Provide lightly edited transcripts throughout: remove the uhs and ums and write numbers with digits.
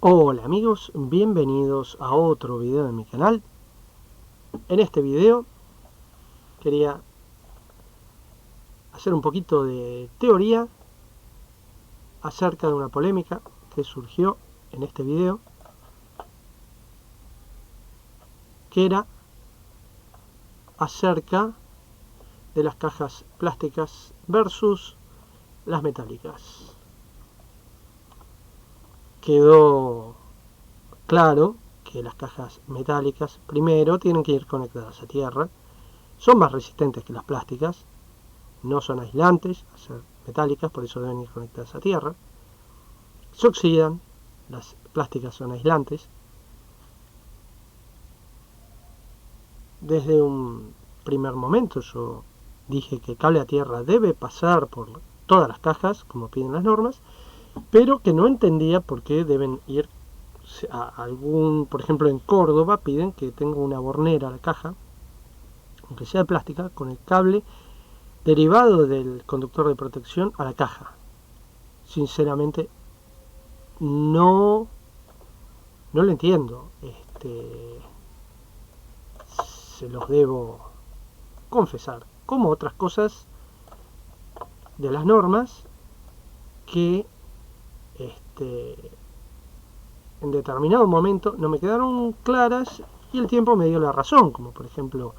Hola amigos, bienvenidos a otro video de mi canal. En este video quería hacer un poquito de teoría acerca de una polémica que surgió en este video, que era acerca de las cajas plásticas versus las metálicas. Quedó claro que las cajas metálicas primero tienen que ir conectadas a tierra, son más resistentes que las plásticas, no son aislantes, al ser metálicas, por eso deben ir conectadas a tierra. Se oxidan, las plásticas son aislantes. Desde un primer momento yo dije que el cable a tierra debe pasar por todas las cajas, como piden las normas, pero que no entendía por qué deben ir a algún, por ejemplo en Córdoba piden que tenga una bornera la caja, aunque sea de plástica, con el cable derivado del conductor de protección a la caja. Sinceramente no lo entiendo. Se los debo confesar, como otras cosas de las normas que en determinado momento no me quedaron claras y el tiempo me dio la razón, como por ejemplo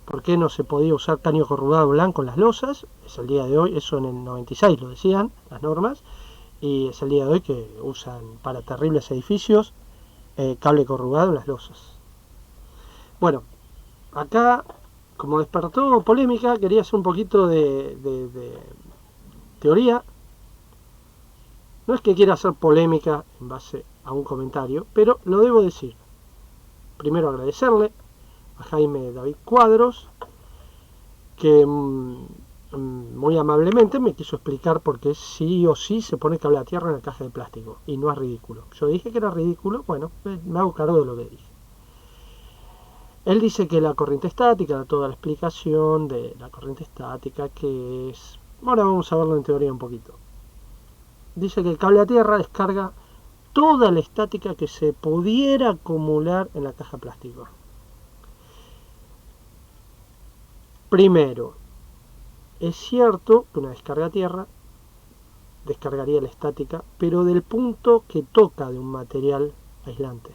por qué no se podía usar caño corrugado blanco en las losas. Es el día de hoy, eso en el 96 lo decían las normas, y es el día de hoy que usan para terribles edificios cable corrugado en las losas. Bueno, acá, como despertó polémica, quería hacer un poquito de teoría. No es que quiera hacer polémica en base a un comentario, pero lo debo decir. Primero agradecerle a Jaime David Cuadros, que muy amablemente me quiso explicar por qué sí o sí se pone cable a tierra en la caja de plástico, y no es ridículo. Yo dije que era ridículo, bueno, me hago cargo de lo que dije. Él dice que la corriente estática, da toda la explicación de la corriente estática, que es... Ahora vamos a verlo en teoría un poquito. Dice que el cable a tierra descarga toda la estática que se pudiera acumular en la caja plástico. Primero, es cierto que una descarga a tierra descargaría la estática, pero del punto que toca de un material aislante.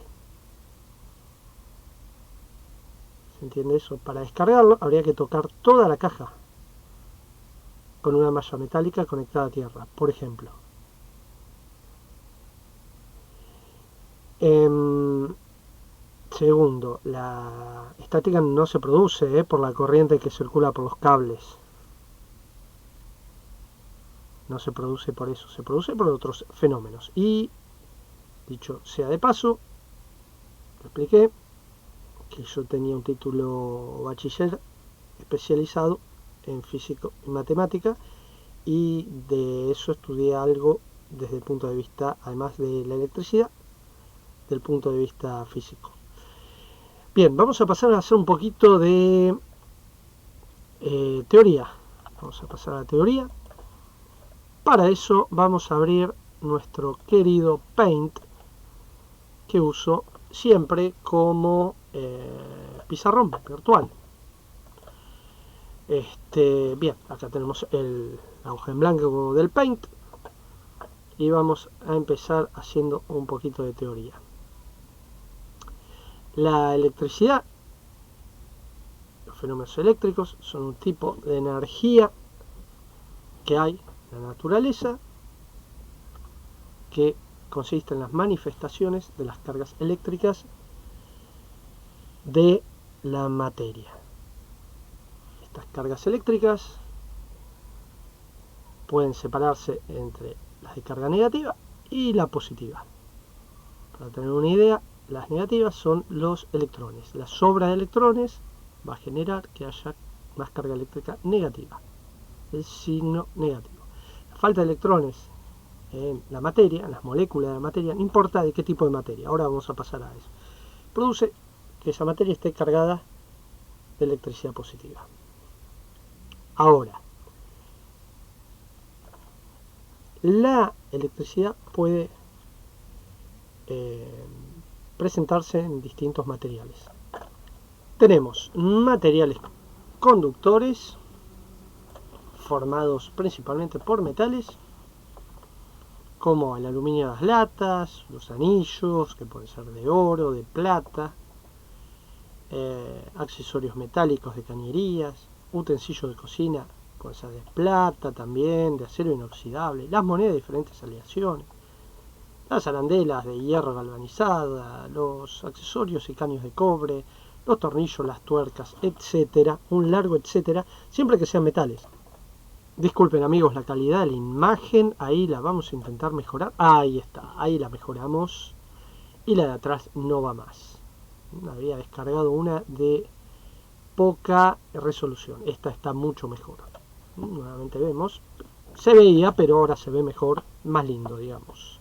¿Se entiende eso? Para descargarlo habría que tocar toda la caja con una malla metálica conectada a tierra, por ejemplo. Segundo, la estática no se produce por la corriente que circula por los cables. No se produce por eso, se produce por otros fenómenos. Y, dicho sea de paso, lo expliqué, que yo tenía un título bachiller especializado en físico y matemática, y de eso estudié algo desde el punto de vista, además de la electricidad, del punto de vista físico. Bien, vamos a pasar a hacer un poquito de teoría. Vamos a pasar a la teoría. Para eso vamos a abrir nuestro querido Paint, que uso siempre como pizarrón virtual. Bien, acá tenemos la hoja en blanco del Paint y vamos a empezar haciendo un poquito de teoría. La electricidad, los fenómenos eléctricos son un tipo de energía que hay en la naturaleza que consiste en las manifestaciones de las cargas eléctricas de la materia. Estas cargas eléctricas pueden separarse entre las de carga negativa y la positiva. Para tener una idea, las negativas son los electrones. La sobra de electrones va a generar que haya más carga eléctrica negativa, el signo negativo. La falta de electrones en la materia, en las moléculas de la materia, no importa de qué tipo de materia, ahora vamos a pasar a eso, produce que esa materia esté cargada de electricidad positiva. Ahora, la electricidad puede presentarse en distintos materiales. Tenemos materiales conductores formados principalmente por metales, como el aluminio de las latas, los anillos, que pueden ser de oro, de plata, accesorios metálicos de cañerías, utensilios de cocina, pueden ser de plata también, de acero inoxidable, las monedas de diferentes aleaciones, las arandelas de hierro galvanizada, los accesorios y caños de cobre, los tornillos, las tuercas, etcétera, un largo etcétera, siempre que sean metales. Disculpen amigos la calidad de la imagen, ahí la vamos a intentar mejorar, ahí está, ahí la mejoramos, y la de atrás no va más. Había descargado una de poca resolución, esta está mucho mejor. Nuevamente vemos, se veía, pero ahora se ve mejor, más lindo, digamos.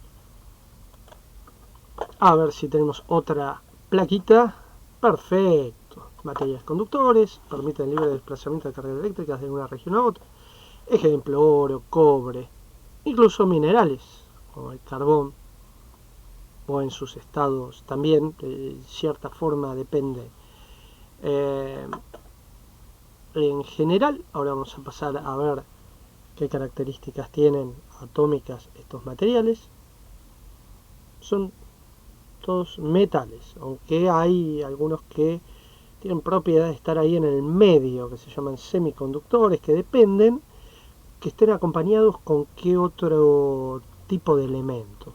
A ver si tenemos otra plaquita. Perfecto. Materiales conductores, permiten libre desplazamiento de cargas eléctricas de una región a otra. Ejemplo, oro, cobre, incluso minerales, como el carbón, o en sus estados también, de cierta forma depende. En general, ahora vamos a pasar a ver qué características tienen atómicas estos materiales. Son todos metales, aunque hay algunos que tienen propiedad de estar ahí en el medio, que se llaman semiconductores, que dependen que estén acompañados con qué otro tipo de elemento.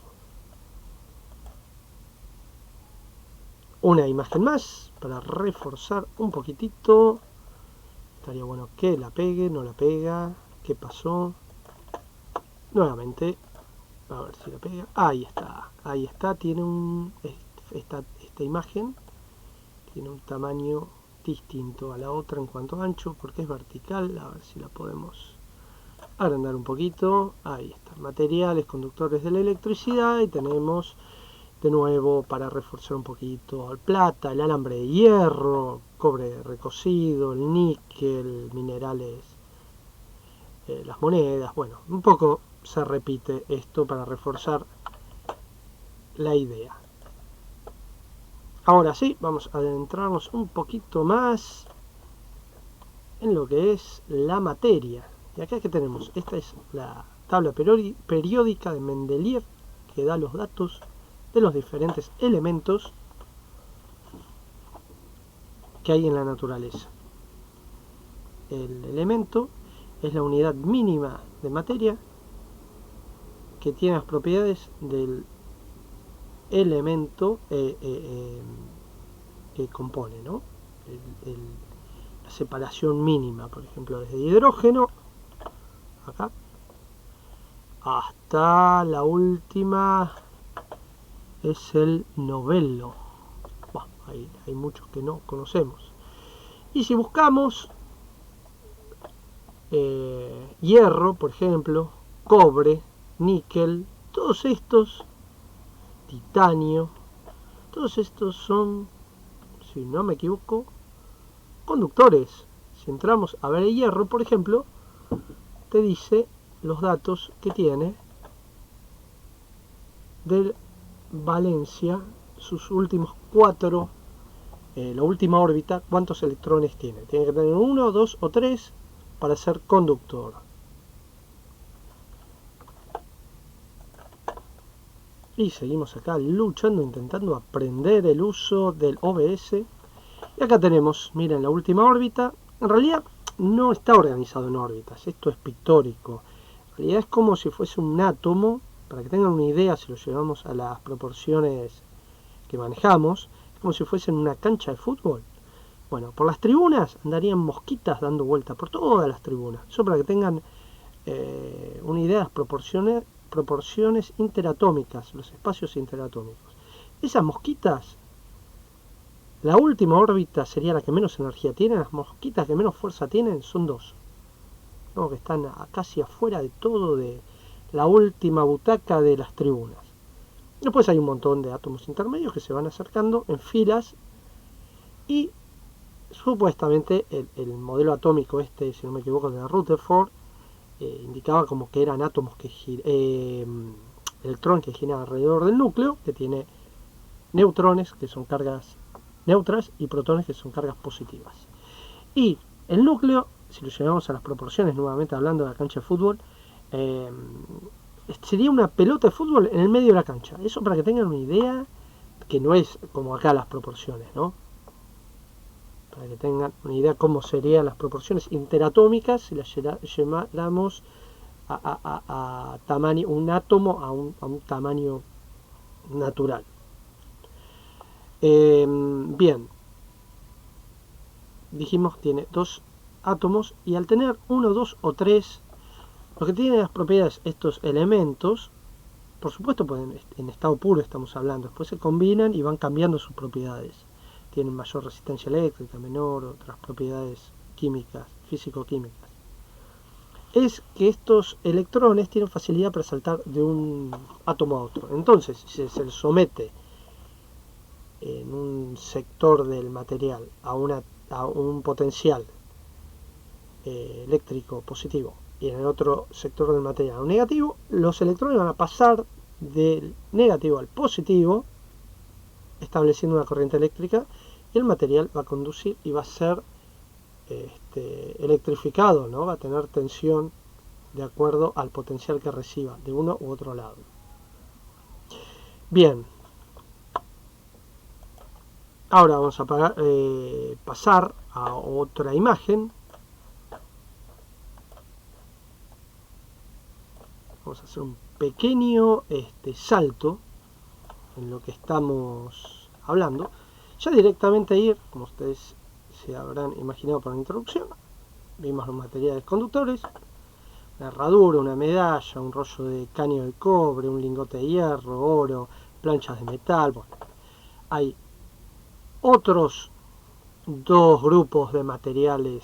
Una imagen más para reforzar un poquitito. Estaría bueno que la pegue, no la pega. ¿Qué pasó? Nuevamente, a ver si la pega. Ahí está, tiene esta imagen tiene un tamaño distinto a la otra en cuanto a ancho, porque es vertical. A ver si la podemos agrandar un poquito. Ahí está, materiales conductores de la electricidad, y tenemos de nuevo, para reforzar un poquito, el plata, el alambre de hierro, cobre recocido, el níquel, minerales, las monedas. Bueno, un poco se repite esto para reforzar la idea. Ahora sí, vamos a adentrarnos un poquito más en lo que es la materia. Y acá que tenemos, esta es la tabla periódica de Mendeleev, que da los datos de los diferentes elementos que hay en la naturaleza. El elemento es la unidad mínima de materia que tiene las propiedades del elemento que compone, ¿no? La separación mínima, por ejemplo, desde hidrógeno, acá, hasta la última es el novelo. Bueno, hay muchos que no conocemos. Y si buscamos hierro, por ejemplo, cobre, níquel, todos estos, titanio, todos estos son, si no me equivoco, conductores. Si entramos a ver el hierro, por ejemplo, te dice los datos que tiene del valencia, sus últimos 4, la última órbita, cuántos electrones tiene. Tiene que tener 1, 2 o 3 para ser conductor. Y seguimos acá luchando, intentando aprender el uso del OBS. Y acá tenemos, miren, la última órbita. En realidad no está organizado en órbitas, esto es pictórico. En realidad es como si fuese un átomo. Para que tengan una idea, si lo llevamos a las proporciones que manejamos, es como si fuesen una cancha de fútbol. Bueno, por las tribunas andarían mosquitas dando vueltas por todas las tribunas. Eso para que tengan una idea de las proporciones interatómicas, los espacios interatómicos. Esas mosquitas, la última órbita sería la que menos energía tiene. Las mosquitas que menos fuerza tienen son 2, ¿no? Que están casi afuera de todo, de la última butaca de las tribunas. Después hay un montón de átomos intermedios que se van acercando en filas, y supuestamente el modelo atómico si no me equivoco, de Rutherford, indicaba como que eran átomos que electrones que giran alrededor del núcleo, que tiene neutrones, que son cargas neutras, y protones, que son cargas positivas. Y el núcleo, si lo llevamos a las proporciones, nuevamente hablando de la cancha de fútbol, sería una pelota de fútbol en el medio de la cancha. Eso para que tengan una idea, que no es como acá las proporciones, ¿no? Para que tengan una idea cómo serían las proporciones interatómicas si las lleváramos a tamaño, un átomo a un tamaño natural. Bien, dijimos tiene dos átomos, y al tener uno, dos o tres, lo que tienen las propiedades estos elementos, por supuesto pueden, en estado puro estamos hablando, después se combinan y van cambiando sus propiedades. Tienen mayor resistencia eléctrica, menor, otras propiedades químicas, físico-químicas. Es que estos electrones tienen facilidad para saltar de un átomo a otro. Entonces, si se les somete en un sector del material a un potencial eléctrico positivo, y en el otro sector del material a un negativo, los electrones van a pasar del negativo al positivo, estableciendo una corriente eléctrica, y el material va a conducir y va a ser electrificado, ¿no? Va a tener tensión de acuerdo al potencial que reciba de uno u otro lado. Bien, ahora vamos a pasar a otra imagen. Vamos a hacer un pequeño salto en lo que estamos hablando. Ya directamente ir, como ustedes se habrán imaginado por la introducción, vimos los materiales conductores, una herradura, una medalla, un rollo de caño de cobre, un lingote de hierro, oro, planchas de metal. Bueno, hay otros dos grupos de materiales,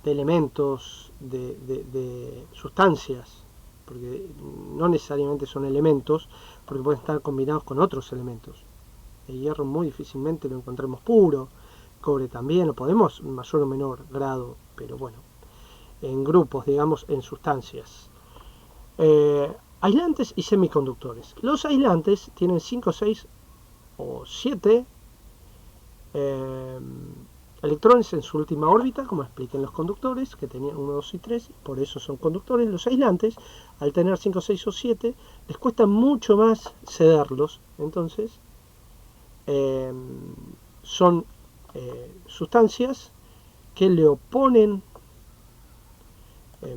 de elementos, de sustancias, porque no necesariamente son elementos, porque pueden estar combinados con otros elementos. El hierro muy difícilmente lo encontremos puro, cobre también, lo podemos en mayor o menor grado, pero bueno, en grupos, digamos, en sustancias. Aislantes y semiconductores. Los aislantes tienen 5, 6 o 7 electrones en su última órbita, como expliqué en los conductores, que tenían 1, 2 y 3, por eso son conductores. Los aislantes, al tener 5, 6 o 7, les cuesta mucho más cederlos, entonces son sustancias que le oponen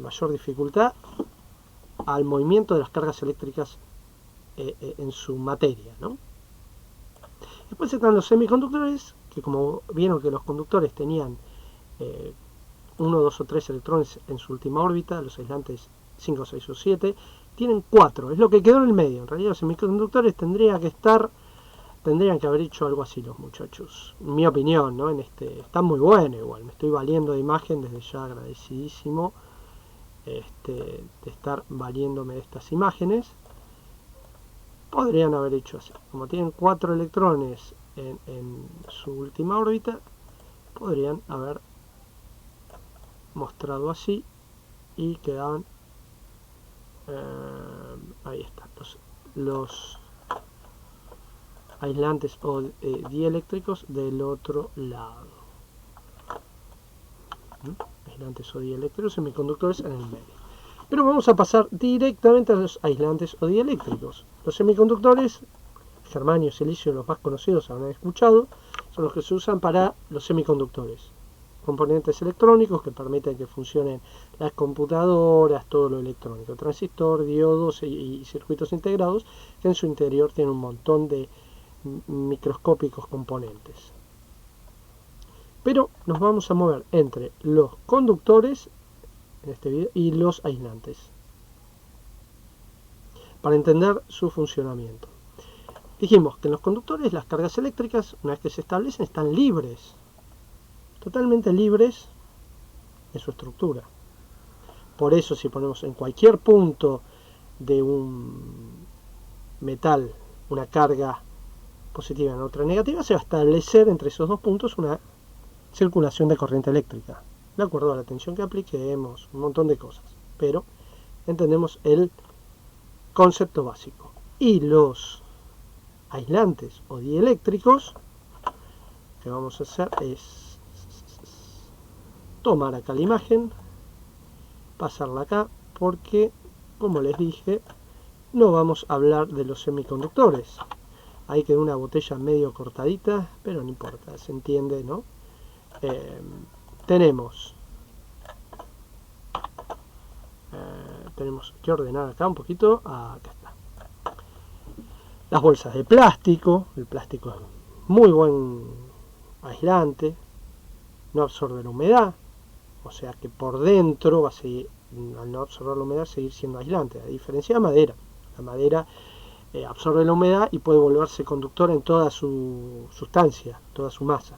mayor dificultad al movimiento de las cargas eléctricas en su materia, ¿no? Después están los semiconductores, que como vieron que los conductores tenían 1, 2 o 3 electrones en su última órbita, los aislantes 5, 6 o 7, tienen 4, es lo que quedó en el medio. En realidad los semiconductores tendrían que haber hecho algo así los muchachos, en mi opinión, ¿no? Está muy bueno igual, me estoy valiendo de imagen, desde ya agradecidísimo de estar valiéndome de estas imágenes. Podrían haber hecho así, como tienen 4 electrones en su última órbita, podrían haber mostrado así y quedaban ahí está, los aislantes o dieléctricos del otro lado. Aislantes o dieléctricos, semiconductores en el medio. Pero vamos a pasar directamente a los aislantes o dieléctricos. Los semiconductores, germanio, silicio, los más conocidos, habrán escuchado, son los que se usan para los semiconductores. Componentes electrónicos que permiten que funcionen las computadoras, todo lo electrónico, transistor, diodos y circuitos integrados, que en su interior tienen un montón de microscópicos componentes. Pero nos vamos a mover entre los conductores en este video y los aislantes para entender su funcionamiento. Dijimos que en los conductores las cargas eléctricas, una vez que se establecen, están libres, totalmente libres de su estructura. Por eso, si ponemos en cualquier punto de un metal una carga positiva y otra negativa, se va a establecer entre esos dos puntos una circulación de corriente eléctrica, de acuerdo a la tensión que apliquemos, un montón de cosas, pero entendemos el concepto básico. Y los aislantes o dieléctricos, lo que vamos a hacer es tomar acá la imagen, pasarla acá, porque como les dije, no vamos a hablar de los semiconductores. Ahí quedó una botella medio cortadita, pero no importa, se entiende, ¿no? Tenemos que ordenar acá un poquito. Acá está. Las bolsas de plástico. El plástico es muy buen aislante, no absorbe la humedad, o sea que por dentro va a seguir, al no absorber la humedad, seguir siendo aislante, a diferencia de madera. La madera absorbe la humedad y puede volverse conductor en toda su sustancia, toda su masa.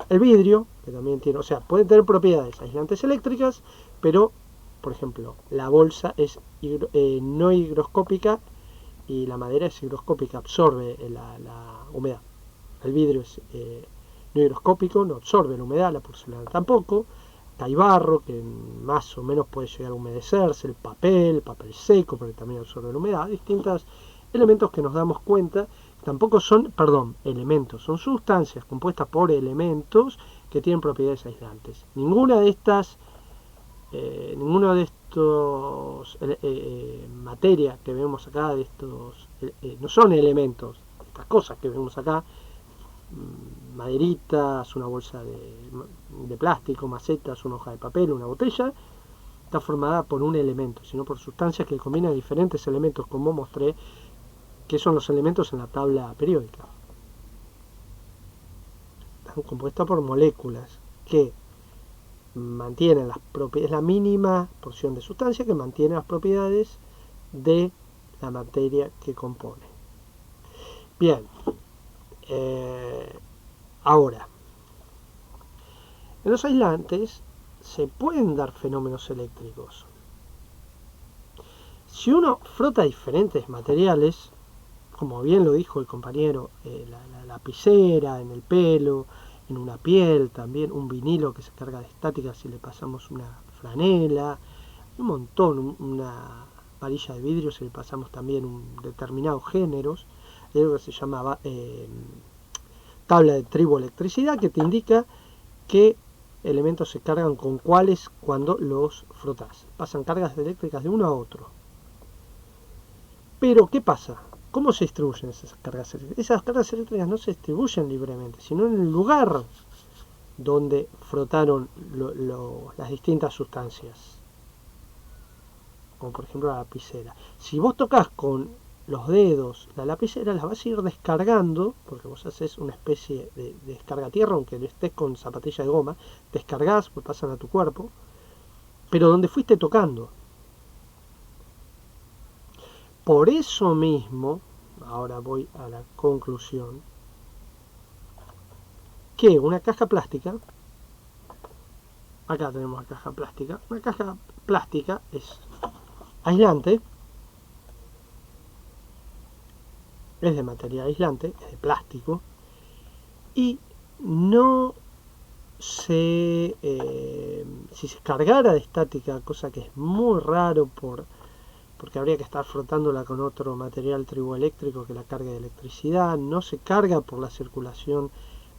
El vidrio, que también tiene, o sea, puede tener propiedades aislantes eléctricas, pero, por ejemplo, la bolsa es no higroscópica y la madera es higroscópica, absorbe la humedad. El vidrio es no higroscópico, no absorbe la humedad, la porcelana tampoco. Hay barro, que más o menos puede llegar a humedecerse, el papel seco, porque también absorbe la humedad, distintos elementos que nos damos cuenta, tampoco son, elementos, son sustancias compuestas por elementos que tienen propiedades aislantes. Ninguno de estos materia que vemos acá, de estos no son elementos, estas cosas que vemos acá, maderitas, una bolsa de plástico, macetas, una hoja de papel, una botella, está formada por un elemento, sino por sustancias que combinan diferentes elementos, como mostré que son los elementos en la tabla periódica. Están compuestas por moléculas que mantienen las propiedades, la mínima porción de sustancia que mantiene las propiedades de la materia que compone. Bien, ahora, en los aislantes se pueden dar fenómenos eléctricos. Si uno frota diferentes materiales, como bien lo dijo el compañero, la lapicera en el pelo, en una piel también, un vinilo que se carga de estática si le pasamos una franela, un montón, una varilla de vidrio si le pasamos también un determinados géneros, hay algo que se llamaba tabla de triboelectricidad, que te indica qué elementos se cargan con cuáles cuando los frotas. Pasan cargas eléctricas de uno a otro. Pero, ¿qué pasa? ¿Cómo se distribuyen esas cargas eléctricas? Esas cargas eléctricas no se distribuyen libremente, sino en el lugar donde frotaron las distintas sustancias. Como por ejemplo la lapicera. Si vos tocas con los dedos la lapicera, las vas a ir descargando, porque vos haces una especie de descarga tierra, aunque estés con zapatilla de goma, descargás, pues pasan a tu cuerpo, pero donde fuiste tocando. Por eso mismo, ahora voy a la conclusión, que una caja plástica, acá tenemos la caja plástica, una caja plástica es aislante, es de material aislante, es de plástico, y no se, si se cargara de estática, cosa que es muy raro porque habría que estar frotándola con otro material triboeléctrico que la cargue de electricidad, no se carga por la circulación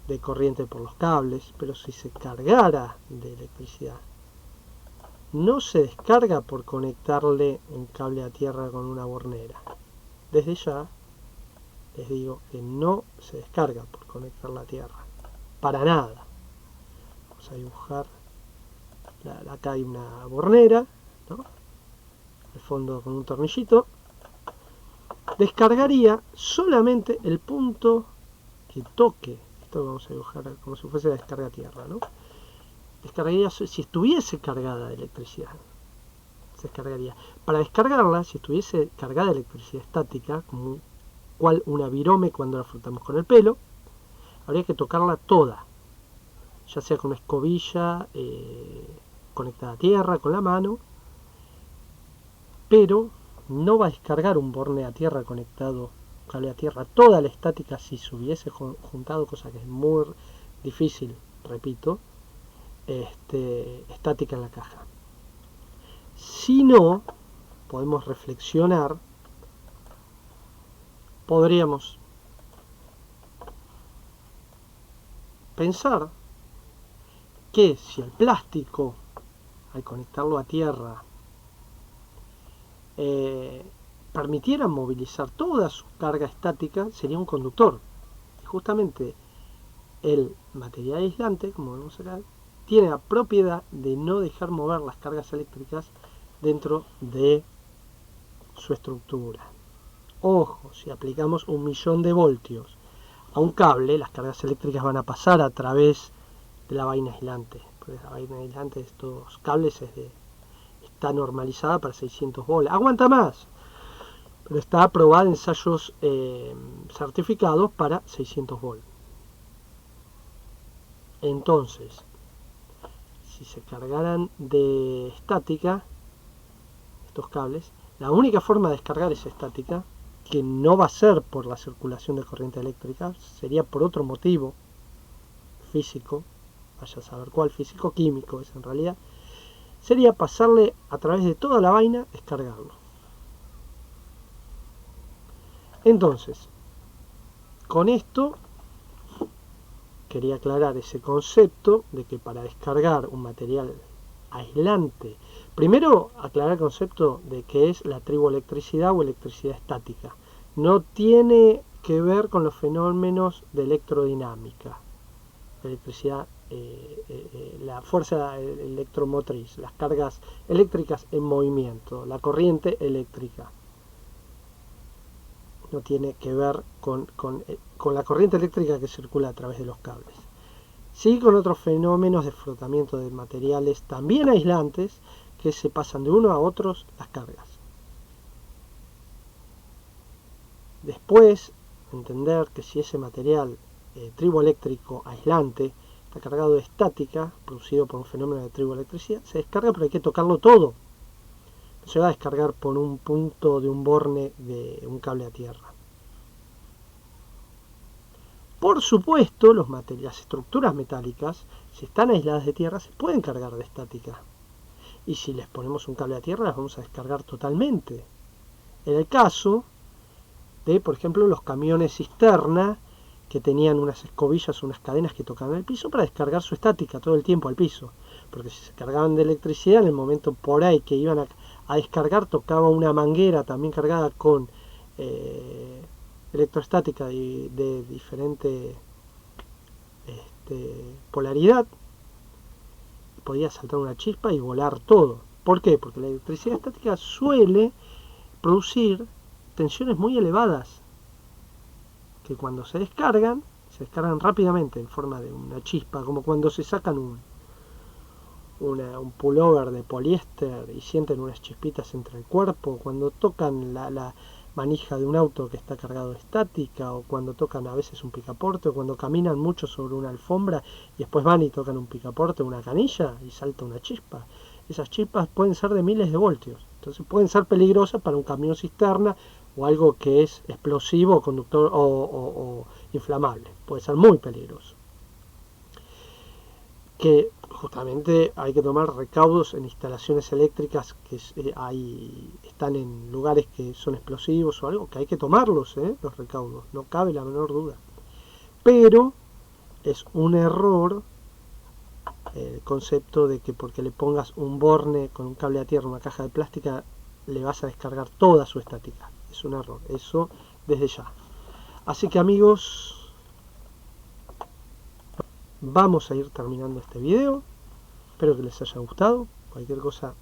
de corriente por los cables, pero si se cargara de electricidad, no se descarga por conectarle un cable a tierra con una bornera. Desde ya les digo que no se descarga por conectarla a tierra, para nada. Vamos a dibujar, acá hay una bornera, ¿no? El fondo con un tornillito. Descargaría solamente el punto que toque. Esto lo vamos a dibujar como si fuese la descarga a tierra, ¿no? Descargaría si estuviese cargada de electricidad. Se descargaría. Para descargarla, si estuviese cargada de electricidad estática, como cual una virome cuando la frotamos con el pelo, habría que tocarla toda, ya sea con una escobilla conectada a tierra, con la mano, pero no va a descargar un borne a tierra conectado, cable a tierra, toda la estática si se hubiese juntado, cosa que es muy difícil, repito, estática en la caja. Si no, podemos reflexionar, podríamos pensar que si el plástico, al conectarlo a tierra, permitiera movilizar toda su carga estática, sería un conductor. Y justamente el material aislante, como vemos acá, tiene la propiedad de no dejar mover las cargas eléctricas dentro de su estructura. Ojo, si aplicamos 1.000.000 de voltios a un cable, las cargas eléctricas van a pasar a través de la vaina aislante. Porque la vaina aislante de estos cables está normalizada para 600 volts. Aguanta más, pero está aprobada en ensayos certificados para 600 volts. Entonces, si se cargaran de estática estos cables, la única forma de descargar esa estática, que no va a ser por la circulación de corriente eléctrica, sería por otro motivo físico, vaya a saber cuál, físico-químico es en realidad, sería pasarle a través de toda la vaina, descargarlo. Entonces, con esto quería aclarar ese concepto de que para descargar un material aislante, primero aclarar el concepto de qué es la triboelectricidad o electricidad estática. No tiene que ver con los fenómenos de electrodinámica, electricidad, la fuerza electromotriz, las cargas eléctricas en movimiento, la corriente eléctrica. No tiene que ver con la corriente eléctrica que circula a través de los cables. Sí, con otros fenómenos de frotamiento de materiales también aislantes que se pasan de uno a otros las cargas. Después, entender que si ese material triboeléctrico aislante está cargado de estática, producido por un fenómeno de triboelectricidad, se descarga, pero hay que tocarlo todo. No se va a descargar por un punto de un borne de un cable a tierra. Por supuesto, las estructuras metálicas, si están aisladas de tierra, se pueden cargar de estática. Y si les ponemos un cable a tierra, las vamos a descargar totalmente. En el caso de, por ejemplo, los camiones cisterna, que tenían unas escobillas o unas cadenas que tocaban el piso para descargar su estática todo el tiempo al piso. Porque si se cargaban de electricidad, en el momento por ahí que iban a descargar, tocaba una manguera también cargada con electroestática de diferente polaridad, podía saltar una chispa y volar todo. ¿Por qué? Porque la electricidad estática suele producir tensiones muy elevadas que cuando se descargan rápidamente en forma de una chispa, como cuando se sacan un pullover de poliéster y sienten unas chispitas entre el cuerpo, cuando tocan la manija de un auto que está cargado de estática, o cuando tocan a veces un picaporte, o cuando caminan mucho sobre una alfombra y después van y tocan un picaporte o una canilla y salta una chispa. Esas chispas pueden ser de miles de voltios, entonces pueden ser peligrosas para un camión cisterna o algo que es explosivo, conductor o inflamable. Puede ser muy peligroso. Que justamente hay que tomar recaudos en instalaciones eléctricas que están en lugares que son explosivos o algo, que hay que tomarlos, los recaudos, no cabe la menor duda. Pero es un error el concepto de que porque le pongas un borne con un cable a tierra, una caja de plástica, le vas a descargar toda su estática. Es un error, eso desde ya. Así que amigos, vamos a ir terminando este video. Espero que les haya gustado. Cualquier cosa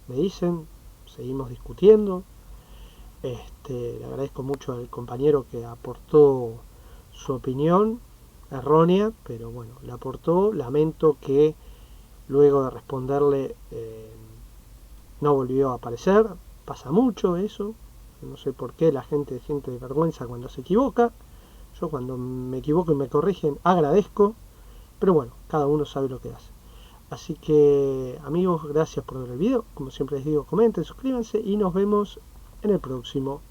me dicen, seguimos discutiendo. Le agradezco mucho al compañero que aportó su opinión, errónea, pero bueno, la aportó. Lamento que luego de responderle no volvió a aparecer. Pasa mucho eso. No sé por qué la gente siente vergüenza cuando se equivoca. Yo cuando me equivoco y me corrigen agradezco. Pero bueno, cada uno sabe lo que hace. Así que amigos, gracias por ver el video. Como siempre les digo, comenten, suscríbanse y nos vemos en el próximo.